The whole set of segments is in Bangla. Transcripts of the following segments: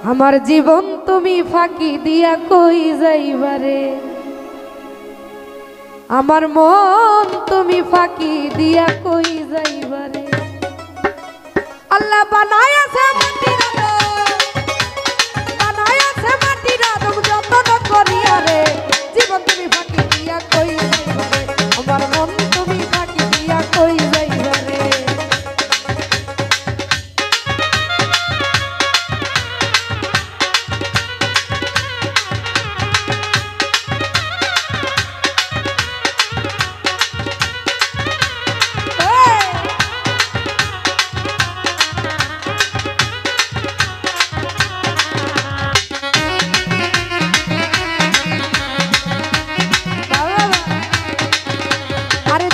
আমার জীবন তুমি ফাঁকি দিয়া কই যাইবারে, আমার মন তুমি ফাঁকি দিয়া কই যাইবারে। আল্লাহ বানায়াছে মাটির বানায়াছে মাটির আদম যতন করিয়া রে, জীবন তুমি ফাঁকি দিয়া কই যাইবারে, আমার মন তুমি ফাঁকি দিয়া কই যাইবারে।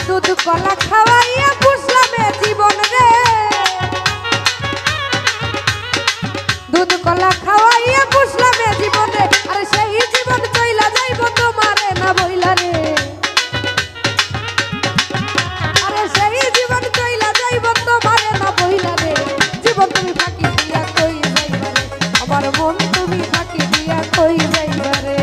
দুধ কলা খাওয়াইয়া বুঝলামে জীবন রে, দুধ কলা খাওয়াইয়া বুঝলামে জীবন রে, আরে সেই জীবন চইলা যাইব তোমারে না বইলা রে, আরে সেই জীবন চইলা যাইব তোমারে না বইলা রে, জীবন তুমি ফাঁকি দিয়া কই যাইবারে, আমার মন তুমি ফাঁকি দিয়া কই যাইবারে।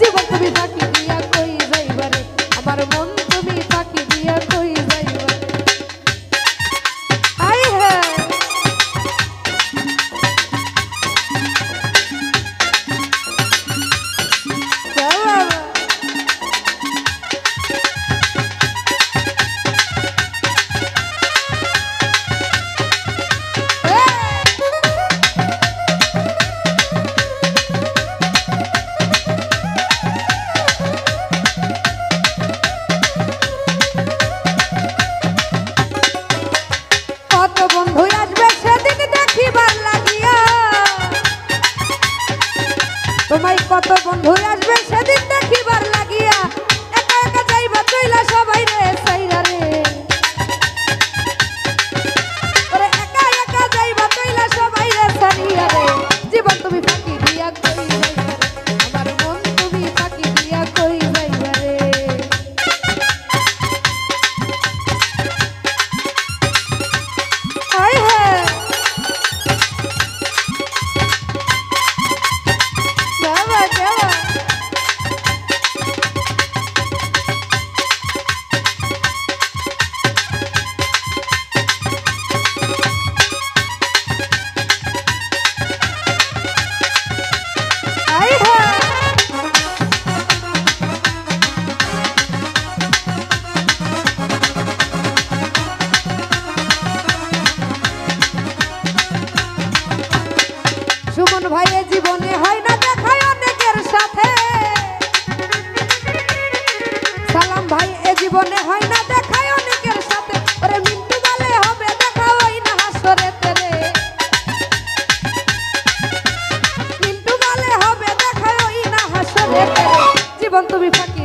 জীবন তুমি ফাঁকি দিয়া কই যাইবারে, আমার মন তুমি ফাঁকি দিয়া কই যাইবারে। আই হ্যাঁ তোমায় কত বন্ধু আসবে সেদিন দেখিবার লাগিয়া, একা একা যাইবা চইলা সবাই রে সাইরা রে, ওরে একা একা যাইবা চইলা সবাই রে সাইরা রে, জীবন তুমি ফাঁকি দিয়া কই যাইবারে, আমার মন তুমি ফাঁকি দিয়া কই যাইবারে। হায় হায় সুমন ভাইয়ে জীবনে হয় না দেখায় অনেকের সাথে, সালাম ভাই এ জীবনে হয় না দেখায় অনেকের সাথে, ওরে মিন্টু বলে হবে দেখা ওই না হাসরেতে রে, মিন্টু বলে হবে দেখা ওই না হাসরেতে রে, জীবন তুমি ফাঁকি